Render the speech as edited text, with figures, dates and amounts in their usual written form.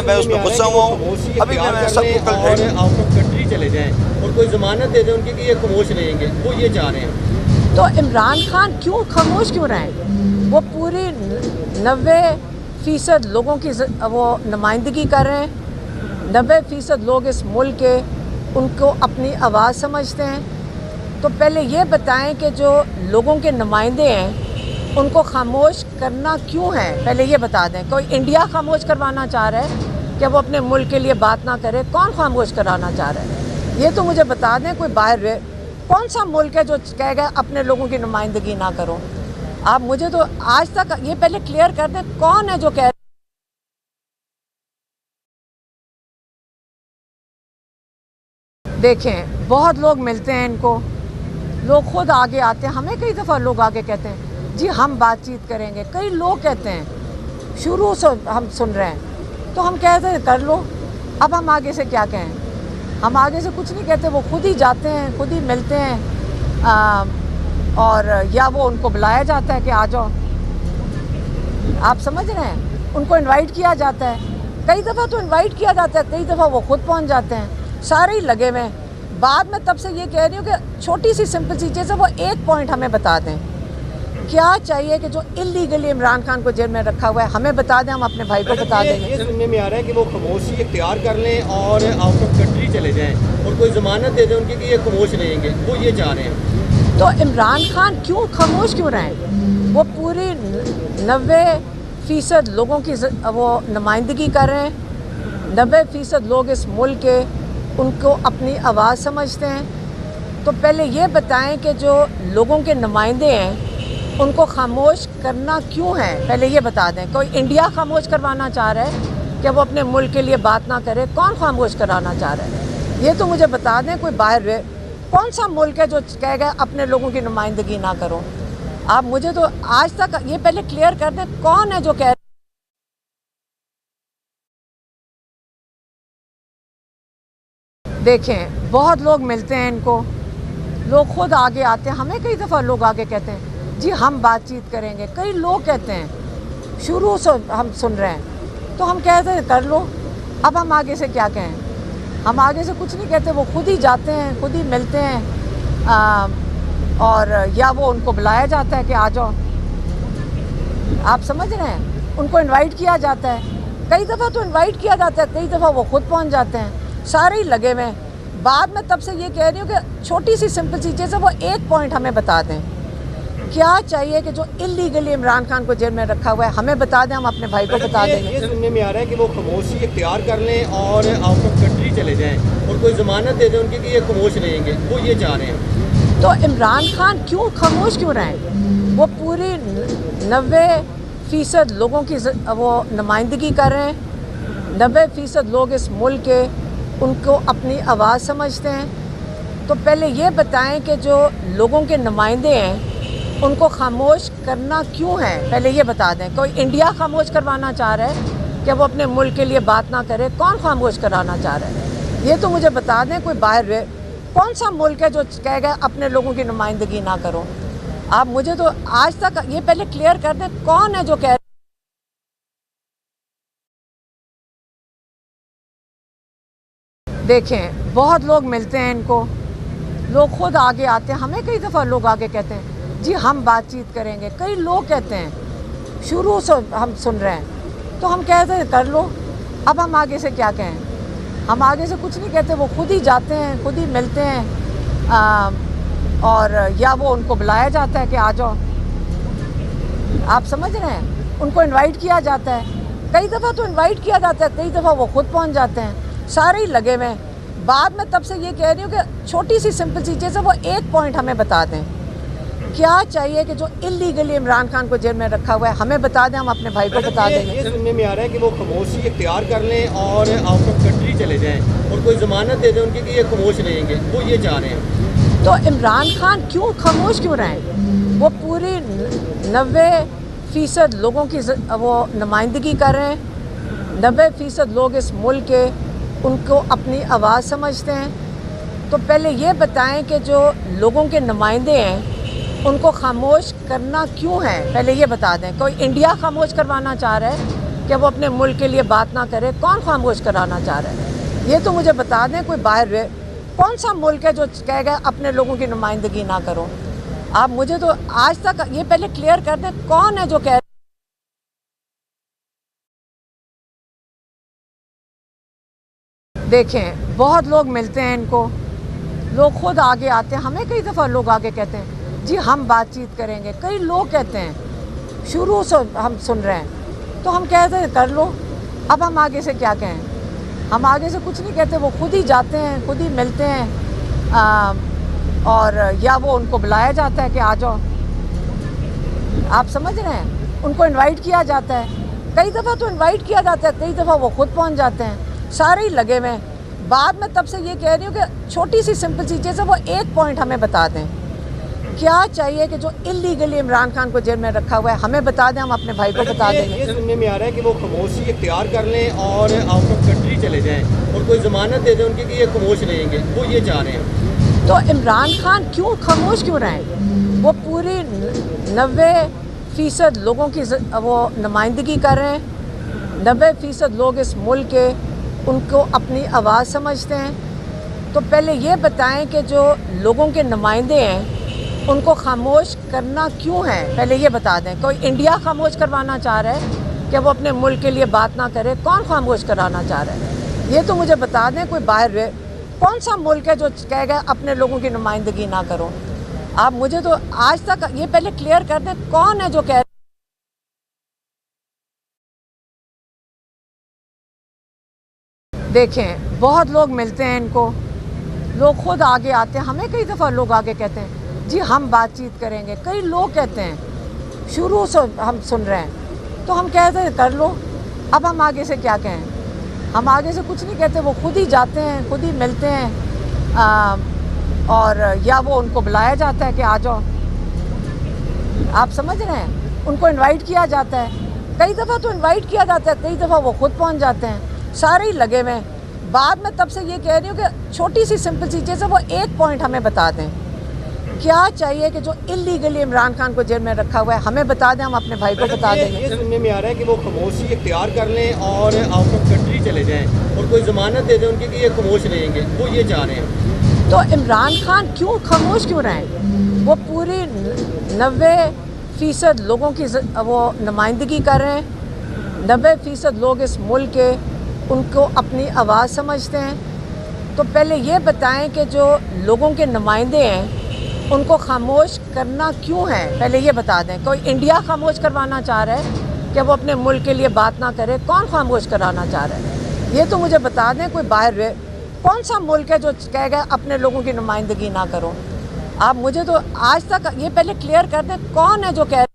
मैं उसमें गुस्सा हुआ हूँ। अभी मैं सबको कल और आउट ऑफ कंट्री चले जाएं और कोई जमानत दे दें उनकी कि ये खामोश रहेंगे, वो ये चाह रहे हैं। तो इमरान खान क्यों खामोश क्यों रहें? वो पूरी 90% लोगों की वो नुमाइंदगी कर रहे हैं। 90% लोग इस मुल्क के उनको अपनी आवाज़ समझते हैं। तो पहले ये बताएं कि जो लोगों के नुमाइंदे हैं उनको खामोश करना क्यों है, पहले ये बता दें। कोई इंडिया खामोश करवाना चाह रहा है कि वो अपने मुल्क के लिए बात ना करे? कौन खामोश कराना चाह रहा है, ये तो मुझे बता दें। कोई बाहर कौन सा मुल्क है जो कहेगा अपने लोगों की नुमाइंदगी ना करो? आप मुझे तो आज तक ये पहले क्लियर कर दें, कौन है जो कह देखें, बहुत लोग मिलते हैं इनको, लोग खुद आगे आते हैं। हमें कई दफ़ा लोग आगे कहते हैं जी हम बातचीत करेंगे, कई लोग कहते हैं, शुरू से हम सुन रहे हैं। तो हम कहते हैं कर लो, अब हम आगे से क्या कहें? हम आगे से कुछ नहीं कहते, वो खुद ही जाते हैं, खुद ही मिलते हैं और या वो उनको बुलाया जाता है कि आ जाओ। आप समझ रहे हैं, उनको इनवाइट किया जाता है। कई दफ़ा तो इनवाइट किया जाता है, कई दफ़ा वो खुद पहुंच जाते हैं, सारे ही लगे हुए हैं। बाद में तब से ये कह रही हूँ कि छोटी सी सिंपल सी चीज़ है, वो एक पॉइंट हमें बता दें, क्या चाहिए कि जो इलीगली इमरान खान को जेल में रखा हुआ है हमें बता दें, हम अपने भाई को बता देंगे। ये सुनने में आ रहा है कि वो खामोशी इख्तियार कर लें और आउट ऑफ कंट्री चले जाएं और कोई जमानत दे दें उनकी कि ये खामोश रहेंगे, वो ये चाह रहे हैं। तो इमरान खान क्यों खामोश क्यों रहें? वो पूरी 90% लोगों की वो नुमाइंदगी कर रहे हैं। 90% लोग इस मुल्क के उनको अपनी आवाज़ समझते हैं। तो पहले ये बताएं कि जो लोगों के नुमाइंदे हैं उनको खामोश करना क्यों है, पहले ये बता दें। कोई इंडिया खामोश करवाना चाह रहा है कि वो अपने मुल्क के लिए बात ना करे? कौन खामोश कराना चाह रहा है, ये तो मुझे बता दें। कोई बाहर कौन सा मुल्क है जो कहेगा अपने लोगों की नुमाइंदगी ना करो? आप मुझे तो आज तक ये पहले क्लियर कर दें, कौन है जो कह देखें, बहुत लोग मिलते हैं इनको, लोग खुद आगे आते हैं। हमें कई दफ़ा लोग आगे कहते हैं जी हम बातचीत करेंगे, कई लोग कहते हैं, शुरू से हम सुन रहे हैं। तो हम कहते हैं कर लो, अब हम आगे से क्या कहें? हम आगे से कुछ नहीं कहते, वो खुद ही जाते हैं, खुद ही मिलते हैं और या वो उनको बुलाया जाता है कि आ जाओ। आप समझ रहे हैं, उनको इनवाइट किया जाता है। कई दफ़ा तो इनवाइट किया जाता है, कई दफ़ा वो खुद पहुंच जाते हैं, सारे ही लगे हुए हैं। बाद में तब से ये कह रही हूँ कि छोटी सी सिंपल सी चीज़ है, वो एक पॉइंट हमें बता दें, क्या चाहिए कि जो इलीगली इमरान खान को जेल में रखा हुआ है हमें बता दें, हम अपने भाई को बता देंगे। ये सुनने में आ रहा है कि वो खामोशी इख्तियार कर लें और आउट ऑफ कंट्री चले जाएं और कोई जमानत दे दें उनकी कि ये खामोश रहेंगे, वो ये चाह रहे हैं। तो इमरान खान क्यों खामोश क्यों रहें? वो पूरी 90% लोगों की वो नुमाइंदगी कर रहे हैं। 90% लोग इस मुल्क के उनको अपनी आवाज़ समझते हैं। तो पहले ये बताएं कि जो लोगों के नुमाइंदे हैं उनको खामोश करना क्यों है, पहले ये बता दें। कोई इंडिया खामोश करवाना चाह रहा है कि वो अपने मुल्क के लिए बात ना करे? कौन खामोश कराना चाह रहा है, ये तो मुझे बता दें। कोई बाहर कौन सा मुल्क है जो कहेगा अपने लोगों की नुमाइंदगी ना करो? आप मुझे तो आज तक ये पहले क्लियर कर दें, कौन है जो कह देखें, बहुत लोग मिलते हैं इनको, लोग खुद आगे आते हैं। हमें कई दफ़ा लोग आगे कहते हैं जी हम बातचीत करेंगे, कई लोग कहते हैं, शुरू से हम सुन रहे हैं। तो हम कहते हैं कर लो, अब हम आगे से क्या कहें? हम आगे से कुछ नहीं कहते, वो खुद ही जाते हैं, खुद ही मिलते हैं और या वो उनको बुलाया जाता है कि आ जाओ। आप समझ रहे हैं, उनको इनवाइट किया जाता है। कई दफ़ा तो इनवाइट किया जाता है, कई दफ़ा वो खुद पहुंच जाते हैं, सारे ही लगे हुए हैं। बाद में तब से ये कह रही हूँ कि छोटी सी सिंपल सी चीज़ है, वो एक पॉइंट हमें बता दें, क्या चाहिए कि जो इलीगली इमरान खान को जेल में रखा हुआ है हमें बता दें, हम अपने भाई को बता देंगे। ये सुनने में आ रहा है कि वो खामोशी इख्तियार कर लें और आउट ऑफ कंट्री चले जाएं और कोई जमानत दे दें उनकी कि ये खामोश रहेंगे, वो ये चाह रहे हैं। तो इमरान खान क्यों खामोश क्यों रहें? वो पूरी 90% लोगों की वो नुमाइंदगी कर रहे हैं। 90% लोग इस मुल्क के उनको अपनी आवाज़ समझते हैं। तो पहले ये बताएं कि जो लोगों के नुमाइंदे हैं उनको खामोश करना क्यों है, पहले ये बता दें। कोई इंडिया खामोश करवाना चाह रहा है कि वो अपने मुल्क के लिए बात ना करे? कौन खामोश कराना चाह रहा है? ये तो मुझे बता दें, कोई बाहर कौन सा मुल्क है जो कहेगा अपने लोगों की नुमाइंदगी ना करो? आप मुझे तो आज तक ये पहले क्लियर कर दें, कौन है जो कह देखें, बहुत लोग मिलते हैं इनको, लोग खुद आगे आते हैं। हमें कई दफ़ा लोग आगे कहते हैं जी हम बातचीत करेंगे। कई लोग कहते हैं, शुरू से हम सुन रहे हैं, तो हम कहते हैं कर लो। अब हम आगे से क्या कहें? हम आगे से कुछ नहीं कहते, वो खुद ही जाते हैं, खुद ही मिलते हैं और या वो उनको बुलाया जाता है कि आ जाओ। आप समझ रहे हैं? उनको इनवाइट किया जाता है, कई दफ़ा तो इनवाइट किया जाता है, कई दफ़ा वो खुद पहुंच जाते हैं। सारे ही लगे हुए हैं। बाद में तब से ये कह रही हूँ कि छोटी सी सिंपल सी चीज़ है, वो एक पॉइंट हमें बता दें, क्या चाहिए कि जो इलीगली इमरान खान को जेल में रखा हुआ है हमें बता दें, हम अपने भाई को बता देंगे। ये सुनने में आ रहा है कि वो खामोशी इख्तियार कर लें और आउट ऑफ कंट्री चले जाएं और कोई ज़मानत दे दें उनकी कि ये खामोश रहेंगे, वो ये चाह रहे हैं। तो इमरान खान क्यों खामोश क्यों रहें? वो पूरी 90% लोगों की वो नुमाइंदगी कर रहे हैं। 90% लोग इस मुल्क के उनको अपनी आवाज़ समझते हैं। तो पहले ये बताएं कि जो लोगों के नुमाइंदे हैं उनको खामोश करना क्यों है, पहले ये बता दें। कोई इंडिया खामोश करवाना चाह रहा है कि वो अपने मुल्क के लिए बात ना करे? कौन खामोश कराना चाह रहा है? ये तो मुझे बता दें, कोई बाहर कौन सा मुल्क है जो कहेगा अपने लोगों की नुमाइंदगी ना करो? आप मुझे तो आज तक ये पहले क्लियर कर दें, कौन है जो कह देखें, बहुत लोग मिलते हैं इनको, लोग खुद आगे आते हैं। हमें कई दफ़ा लोग आगे कहते हैं जी हम बातचीत करेंगे। कई लोग कहते हैं, शुरू से हम सुन रहे हैं, तो हम कहते हैं कर लो। अब हम आगे से क्या कहें? हम आगे से कुछ नहीं कहते, वो खुद ही जाते हैं, खुद ही मिलते हैं और या वो उनको बुलाया जाता है कि आ जाओ। आप समझ रहे हैं? उनको इनवाइट किया जाता है, कई दफ़ा तो इनवाइट किया जाता है, कई दफ़ा वो खुद पहुंच जाते हैं। सारे ही लगे हुए हैं। बाद में तब से ये कह रही हूँ कि छोटी सी सिंपल सी चीज़ है, वो एक पॉइंट हमें बता दें, क्या चाहिए कि जो इलीगली इमरान खान को जेल में रखा हुआ है हमें बता दें, हम अपने भाई को बता देंगे। ये सुनने में आ रहा है कि वो खामोशी इख्तियार कर लें और आउट ऑफ कंट्री चले जाएं और कोई ज़मानत दे दें उनकी कि ये खामोश रहेंगे, वो ये चाह रहे हैं। तो इमरान खान क्यों खामोश क्यों रहें? वो पूरी 90% लोगों की वो नुमाइंदगी कर रहे हैं। 90% लोग इस मुल्क के उनको अपनी आवाज़ समझते हैं। तो पहले ये बताएं कि जो लोगों के नुमाइंदे हैं उनको खामोश करना क्यों है, पहले ये बता दें। कोई इंडिया खामोश करवाना चाह रहा है कि वो अपने मुल्क के लिए बात ना करे? कौन खामोश कराना चाह रहा है? ये तो मुझे बता दें, कोई बाहर कौन सा मुल्क है जो कहेगा अपने लोगों की नुमाइंदगी ना करो? आप मुझे तो आज तक ये पहले क्लियर कर दें, कौन है जो कह